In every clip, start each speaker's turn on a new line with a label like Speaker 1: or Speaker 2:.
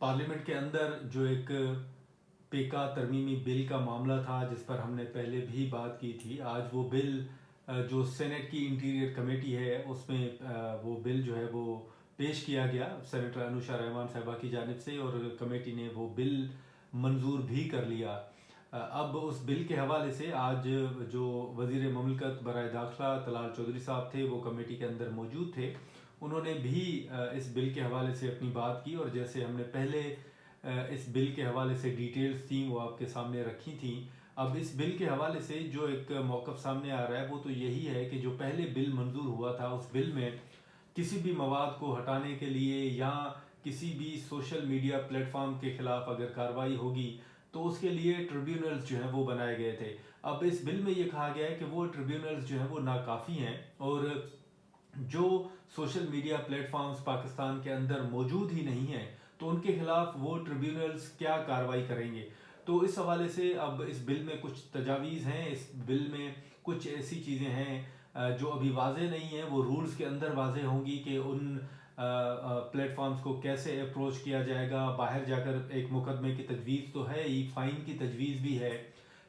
Speaker 1: Parliament के अंदर जो एक पेका तरमीमी बिल का मामला था जिस पर हमने पहले भी बात की थी, आज वो बिल जो सेनेट की इंटीरियर कमेटी है उसमें वो बिल जो है वो पेश किया गया सेनेटर अनुशा रहमान साहबा की जानिब से, और कमेटी ने वो बिल मंजूर भी कर लिया। अब उस बिल के हवाले से आज जो वजीर ममलकत बराए दाखिला तलाल चौधरी साहब थे वो कमेटी के अंदर मौजूद थे। उन्होंने भी इस बिल के हवाले से अपनी बात की, और जैसे हमने पहले इस बिल के हवाले से डिटेल्स थी वो आपके सामने रखी थी। अब इस बिल के हवाले से जो एक मौक़िफ़ सामने आ रहा है वो तो यही है कि जो पहले बिल मंजूर हुआ था उस बिल में किसी भी मवाद को हटाने के लिए या किसी भी सोशल मीडिया प्लेटफॉर्म के खिलाफ अगर कार्रवाई होगी तो उसके लिए ट्रिब्यूनल्स जो हैं वो बनाए गए थे। अब इस बिल में ये कहा गया है कि वो ट्रिब्यूनल्स जो हैं वो नाकाफ़ी हैं, और जो सोशल मीडिया प्लेटफॉर्म्स पाकिस्तान के अंदर मौजूद ही नहीं हैं तो उनके खिलाफ वो ट्रिब्यूनल्स क्या कार्रवाई करेंगे। तो इस हवाले से अब इस बिल में कुछ तजावीज़ हैं, इस बिल में कुछ ऐसी चीज़ें हैं जो अभी वाजे नहीं हैं, वो रूल्स के अंदर वाजे होंगी कि उन प्लेटफॉर्म्स को कैसे अप्रोच किया जाएगा। बाहर जाकर एक मुकदमे की तजवीज़ तो है ही, फ़ाइन की तजवीज़ भी है,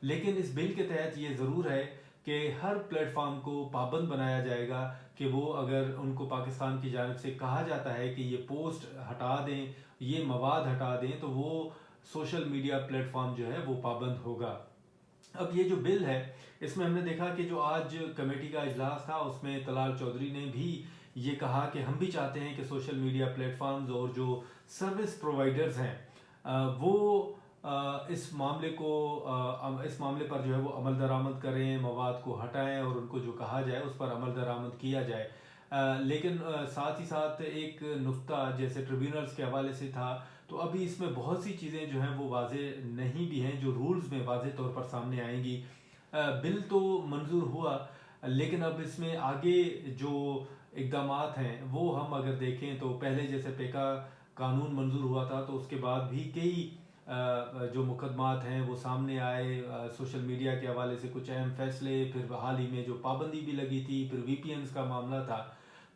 Speaker 1: लेकिन इस बिल के तहत ये ज़रूर है कि हर प्लेटफॉर्म को पाबंद बनाया जाएगा कि वो अगर उनको पाकिस्तान की जानिब से कहा जाता है कि ये पोस्ट हटा दें, ये मवाद हटा दें, तो वो सोशल मीडिया प्लेटफॉर्म जो है वो पाबंद होगा। अब ये जो बिल है इसमें हमने देखा कि जो आज कमेटी का इजलास था उसमें तलाल चौधरी ने भी ये कहा कि हम भी चाहते हैं कि सोशल मीडिया प्लेटफॉर्म्स और जो सर्विस प्रोवाइडर्स हैं वो इस मामले पर जो है वो अमल दरामद करें, मवाद को हटाएं और उनको जो कहा जाए उस पर अमल दरामद किया जाए। लेकिन साथ ही साथ एक नुक्ता जैसे ट्रिब्यूनल्स के हवाले से था, तो अभी इसमें बहुत सी चीज़ें जो हैं वो वाजे नहीं भी हैं जो रूल्स में वाजे तौर पर सामने आएंगी। बिल तो मंजूर हुआ, लेकिन अब इसमें आगे जो इकदामात हैं वो हम अगर देखें तो पहले जैसे पेका कानून मंजूर हुआ था तो उसके बाद भी कई जो मुकदमात हैं वो सामने आए, सोशल मीडिया के हवाले से कुछ अहम फैसले, फिर हाल ही में जो पाबंदी भी लगी थी, फिर वीपीएन्स का मामला था।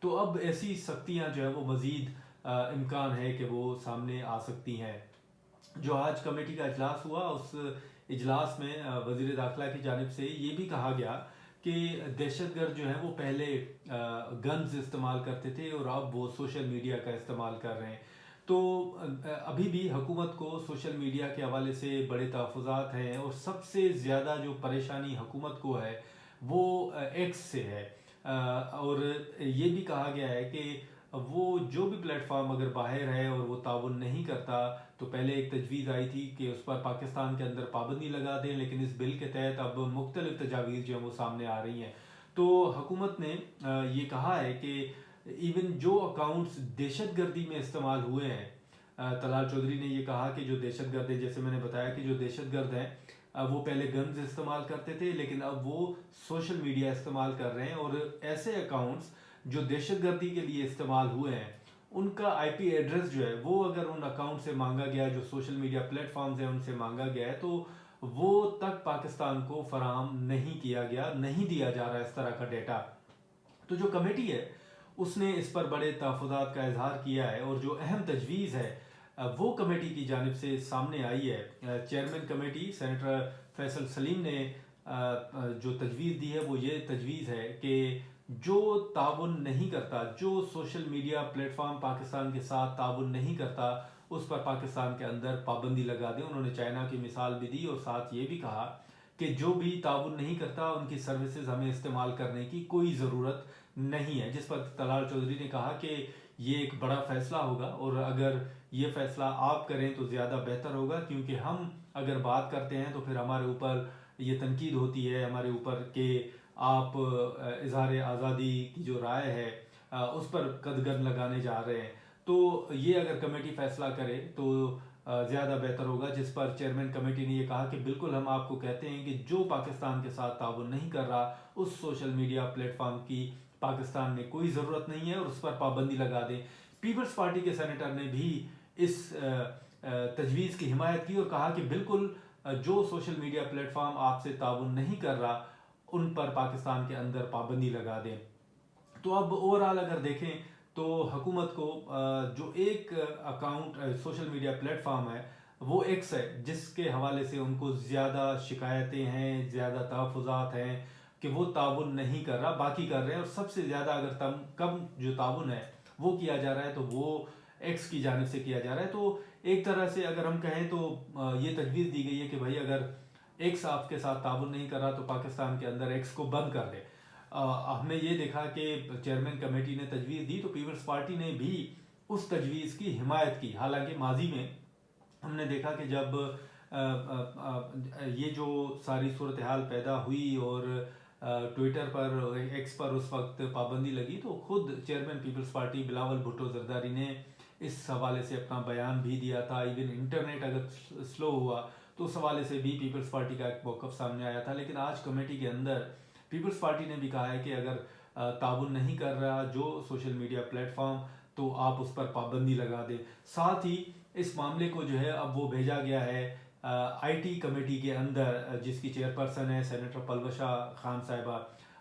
Speaker 1: तो अब ऐसी सख्तियां जो है वो मज़ीद इम्कान है कि वो सामने आ सकती हैं। जो आज कमेटी का इजलास हुआ उस इजलास में वजीर दाखिला की जानिब से ये भी कहा गया कि दहशतगर्द जो हैं वो पहले गन्स इस्तेमाल करते थे और अब वो सोशल मीडिया का इस्तेमाल कर रहे हैं। तो अभी भी हुकूमत को सोशल मीडिया के हवाले से बड़े तहफ़्फ़ुज़ात हैं, और सबसे ज़्यादा जो परेशानी हुकूमत को है वो एक्स से है। और ये भी कहा गया है कि वो जो भी प्लेटफॉर्म अगर बाहर है और वो ताउन नहीं करता, तो पहले एक तजवीज़ आई थी कि उस पर पाकिस्तान के अंदर पाबंदी लगा दें, लेकिन इस बिल के तहत अब मुख्तलिफ तजावीज़ जो हैं वो सामने आ रही हैं। तो हुकूमत ने ये कहा है कि इवन जो अकाउंट्स दहशतगर्दी में इस्तेमाल हुए हैं, तलाल चौधरी ने ये कहा कि जो दहशतगर्द है, जैसे मैंने बताया कि जो दहशतगर्द हैं वो पहले गन्स इस्तेमाल करते थे लेकिन अब वो सोशल मीडिया इस्तेमाल कर रहे हैं, और ऐसे अकाउंट्स जो दहशतगर्दी के लिए इस्तेमाल हुए हैं उनका आईपी एड्रेस जो है वो अगर उन अकाउंट से मांगा गया, जो सोशल मीडिया प्लेटफॉर्म्स हैं उनसे मांगा गया है, तो वो तक पाकिस्तान को फराहम नहीं किया गया, नहीं दिया जा रहा इस तरह का डेटा। तो जो कमेटी है उसने इस पर बड़े तहफ़्फ़ुज़ात का इजहार किया है, और जो अहम तजवीज़ है वो कमेटी की जानिब से सामने आई है। Chairman committee senator Faisal Salim ने जो तजवीज़ दी है वो ये तजवीज़ है कि जो ताउन नहीं करता, जो सोशल मीडिया प्लेटफॉर्म पाकिस्तान के साथ ताउन नहीं करता, उस पर पाकिस्तान के अंदर पाबंदी लगा दें। उन्होंने चाइना की मिसाल भी दी और साथ ये भी कहा कि जो भी ताउन नहीं करता उनकी सर्विसेज हमें इस्तेमाल करने की कोई ज़रूरत नहीं है। जिस पर तलाल चौधरी ने कहा कि ये एक बड़ा फैसला होगा, और अगर ये फैसला आप करें तो ज़्यादा बेहतर होगा, क्योंकि हम अगर बात करते हैं तो फिर हमारे ऊपर ये तनकीद होती है हमारे ऊपर कि आप इजहार आज़ादी की जो राय है उस पर कदगन लगाने जा रहे हैं। तो ये अगर कमेटी फैसला करे तो ज़्यादा बेहतर होगा। जिस पर चेयरमैन कमेटी ने ये कहा कि बिल्कुल हम आपको कहते हैं कि जो पाकिस्तान के साथ ताउन नहीं कर रहा उस सोशल मीडिया प्लेटफॉर्म की पाकिस्तान में कोई ज़रूरत नहीं है और उस पर पाबंदी लगा दें। पीपल्स पार्टी के सेनेटर ने भी इस तजवीज़ की हिमायत की और कहा कि बिल्कुल जो सोशल मीडिया प्लेटफॉर्म आपसे ताउन नहीं कर रहा उन पर पाकिस्तान के अंदर पाबंदी लगा दें। तो अब ओवरऑल अगर देखें तो हुकूमत को जो एक अकाउंट सोशल मीडिया प्लेटफॉर्म है वो एक्स है, जिसके हवाले से उनको ज़्यादा शिकायतें हैं, ज़्यादा तहफ़्फ़ुज़ात हैं कि वो ताउन नहीं कर रहा, बाकी कर रहे हैं। और सबसे ज़्यादा अगर कम जो ताउन है वो किया जा रहा है तो वो एक्स की जानिब से किया जा रहा है। तो एक तरह से अगर हम कहें तो ये तजवीज़ दी गई है कि भाई अगर एक्स आपके साथ ताउन नहीं कर रहा तो पाकिस्तान के अंदर एक्स को बंद कर दे। हमने ये देखा कि चेयरमैन कमेटी ने तजवीज़ दी तो पीपल्स पार्टी ने भी उस तजवीज़ की हिमायत की। हालांकि माजी में हमने देखा कि जब ये जो सारी सूरत हाल पैदा हुई और ट्विटर पर, एक्स पर उस वक्त पाबंदी लगी, तो खुद चेयरमैन पीपल्स पार्टी बिलावल भुट्टो जरदारी ने इस हवाले से अपना बयान भी दिया था। इवन इंटरनेट अगर स्लो हुआ तो उस हवाले से भी पीपल्स पार्टी का एक मौक़िफ़ सामने आया था। लेकिन आज कमेटी के अंदर पीपल्स पार्टी ने भी कहा है कि अगर ताउन नहीं कर रहा जो सोशल मीडिया प्लेटफॉर्म तो आप उस पर पाबंदी लगा दें। साथ ही इस मामले को जो है अब वो भेजा गया है आईटी कमेटी के अंदर, जिसकी चेयरपर्सन है सेनेटर पलवशा खान साहिबा।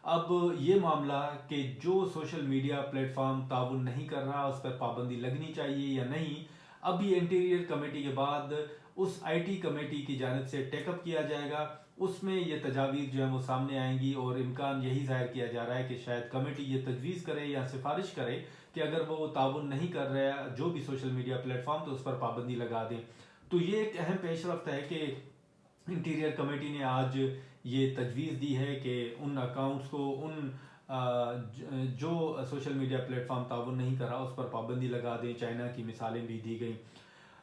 Speaker 1: अब ये मामला कि जो सोशल मीडिया प्लेटफॉर्म ताउन नहीं कर रहा उस पर पाबंदी लगनी चाहिए या नहीं, अभी इंटीरियर कमेटी के बाद उस आईटी कमेटी की जानिब से टेकअप किया जाएगा। उसमें ये तजावीज़ जो है वो सामने आएंगी और इम्कान यही जाहिर किया जा रहा है कि शायद कमेटी ये तजवीज़ करे या सिफारिश करे कि अगर वो ताउन नहीं कर रहा है जो भी सोशल मीडिया प्लेटफॉर्म तो उस पर पाबंदी लगा दें। तो ये एक अहम पेशरफ्त है कि इंटीरियर कमेटी ने आज ये तजवीज़ दी है कि उन अकाउंट्स को, उन जो सोशल मीडिया प्लेटफॉर्म ताउन नहीं कर रहा उस पर पाबंदी लगा दें। चाइना की मिसालें भी दी गई।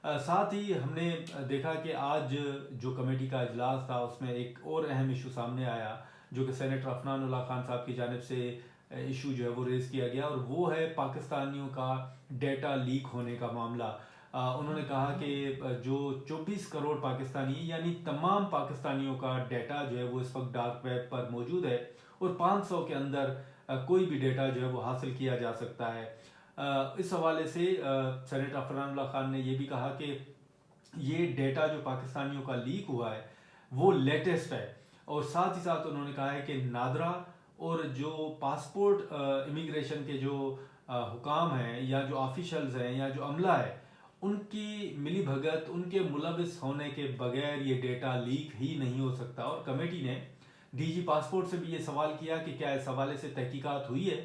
Speaker 1: साथ ही हमने देखा कि आज जो कमेटी का इजलास था उसमें एक और अहम इशू सामने आया जो कि सेनेटर अफनानुल्लाह खान साहब की जानिब से इशू जो है वो रेज़ किया गया, और वो है पाकिस्तानियों का डेटा लीक होने का मामला। उन्होंने कहा कि जो 24 करोड़ पाकिस्तानी यानी तमाम पाकिस्तानियों का डेटा जो है वो इस वक्त डार्क वेब पर मौजूद है और 500 के अंदर कोई भी डेटा जो है वो हासिल किया जा सकता है। इस हवाले से सेनेटर अफनानुल्लाह खान ने यह भी कहा कि ये डेटा जो पाकिस्तानियों का लीक हुआ है वो लेटेस्ट है, और साथ ही साथ उन्होंने कहा है कि नादरा और जो पासपोर्ट इमिग्रेशन के जो हुकाम हैं या जो ऑफिशल्स हैं या जो अमला है उनकी मिली भगत, उनके मुलविस होने के बगैर ये डेटा लीक ही नहीं हो सकता। और कमेटी ने डीजी पासपोर्ट से भी ये सवाल किया कि क्या इस हवाले से तहकीकात हुई है,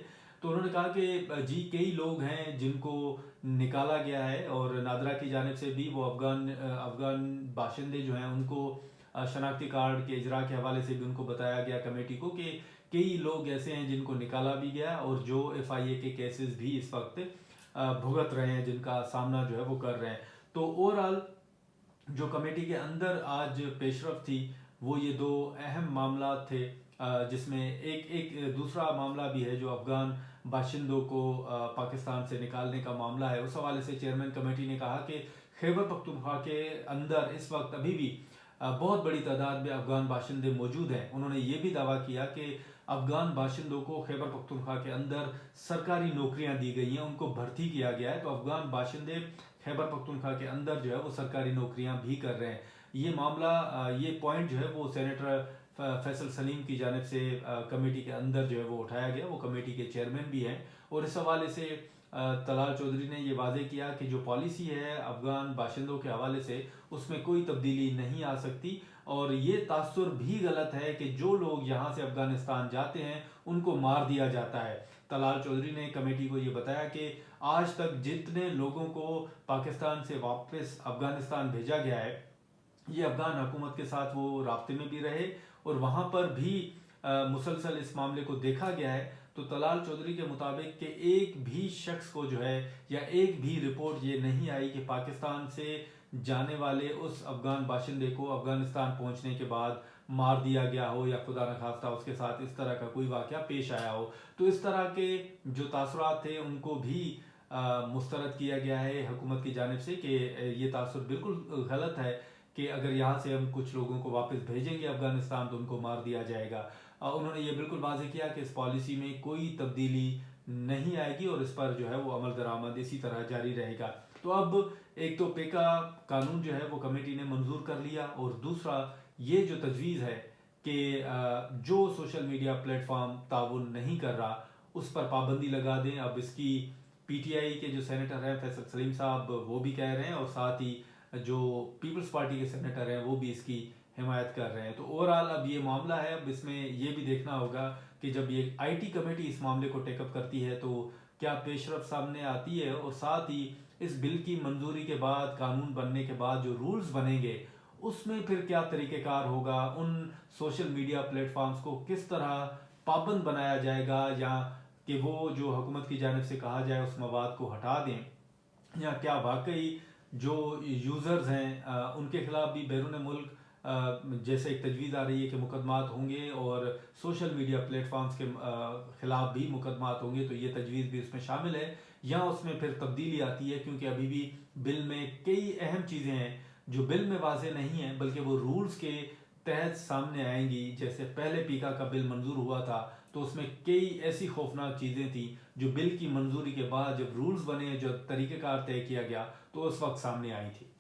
Speaker 1: तो उन्होंने कहा कि जी कई लोग हैं जिनको निकाला गया है, और नादरा की जानिब से भी वो अफगान बाशिंदे जो हैं उनको शनाख्ती कार्ड के इजरा के हवाले से भी उनको बताया गया कमेटी को कि कई लोग ऐसे हैं जिनको निकाला भी गया और जो FIA के केसेस भी इस वक्त भुगत रहे हैं, जिनका सामना जो है वो कर रहे हैं। तो ओवरऑल जो कमेटी के अंदर आज पेशरफ थी वो ये दो अहम मामला थे, जिसमें एक दूसरा मामला भी है जो अफगान बाशिंदों को पाकिस्तान से निकालने का मामला है। उस हवाले से चेयरमैन कमेटी ने कहा कि खैबर पख्तूनख्वा के अंदर इस वक्त अभी भी बहुत बड़ी तादाद में अफगान बाशिंदे मौजूद हैं। उन्होंने ये भी दावा किया कि अफगान बाशिंदों को खैबर पख्तूनख्वा के अंदर सरकारी नौकरियां दी गई हैं, उनको भर्ती किया गया है। तो अफगान बाशिंदे खैबर पख्तूनख्वा के अंदर जो है वो सरकारी नौकरियां भी कर रहे हैं। ये मामला, ये पॉइंट जो है वो सेनेटर फैसल सलीम की जानिब से कमेटी के अंदर जो है वो उठाया गया। वो कमेटी के चेयरमैन भी हैं, और इस हवाले से तलाल चौधरी ने ये वाजे किया कि जो पॉलिसी है अफगान बाशिंदों के हवाले से उसमें कोई तब्दीली नहीं आ सकती, और ये तासुर भी गलत है कि जो लोग यहाँ से अफगानिस्तान जाते हैं उनको मार दिया जाता है। तलाल चौधरी ने कमेटी को ये बताया कि आज तक जितने लोगों को पाकिस्तान से वापस अफगानिस्तान भेजा गया है, ये अफगान हुकूमत के साथ वो राब्ते में भी रहे और वहाँ पर भी मुसलसल इस मामले को देखा गया है। तो तलाल चौधरी के मुताबिक कि एक भी शख्स को जो है या एक भी रिपोर्ट ये नहीं आई कि पाकिस्तान से जाने वाले उस अफगान बाशिंदे को अफगानिस्तान पहुंचने के बाद मार दिया गया हो या खुदा न खास्ता उसके साथ इस तरह का कोई वाक़या पेश आया हो। तो इस तरह के जो तासुरात थे उनको भी मुस्तरद किया गया है हुकूमत की जानिब से कि ये तासुर बिल्कुल गलत है कि अगर यहाँ से हम कुछ लोगों को वापस भेजेंगे अफगानिस्तान तो उनको मार दिया जाएगा। उन्होंने ये बिल्कुल वाज़ेह किया कि इस पॉलिसी में कोई तब्दीली नहीं आएगी और इस पर जो है वो अमल दरामद इसी तरह जारी रहेगा। तो अब एक तो पेका कानून जो है वो कमेटी ने मंजूर कर लिया, और दूसरा ये जो तजवीज़ है कि जो सोशल मीडिया प्लेटफॉर्म ताउन नहीं कर रहा उस पर पाबंदी लगा दें। अब इसकी पीटीआई के जो सेनेटर हैं फैसल सलीम साहब वो भी कह रहे हैं, और साथ ही जो पीपल्स पार्टी के सेनेटर हैं वो भी इसकी हिमायत कर रहे हैं। तो ओवरऑल अब ये मामला है, अब इसमें ये भी देखना होगा कि जब ये आईटी कमेटी इस मामले को टेकअप करती है तो क्या पेशरफ सामने आती है, और साथ ही इस बिल की मंजूरी के बाद, कानून बनने के बाद जो रूल्स बनेंगे उसमें फिर क्या तरीक़ेकार होगा, उन सोशल मीडिया प्लेटफॉर्म्स को किस तरह पाबंद बनाया जाएगा, या कि वो जो हुकूमत की जानिब से कहा जाए उस मवाद को हटा दें, या क्या वाकई जो यूज़र्स हैं उनके खिलाफ भी बैरून मुल्क जैसे एक तजवीज़ आ रही है कि मुकदमात होंगे, और सोशल मीडिया प्लेटफॉर्म्स के खिलाफ भी मुकदमात होंगे, तो ये तजवीज़ भी उसमें शामिल है, या उसमें फिर तब्दीली आती है, क्योंकि अभी भी बिल में कई अहम चीज़ें हैं जो बिल में वाज़ेह नहीं है बल्कि वो रूल्स के तहत सामने आएंगी। जैसे पहले पीका का बिल मंजूर हुआ था तो उसमें कई ऐसी खौफनाक चीज़ें थी जो बिल की मंजूरी के बाद जब रूल्स बने, जो तरीक़ेकार तय किया गया, तो उस वक्त सामने आई थी।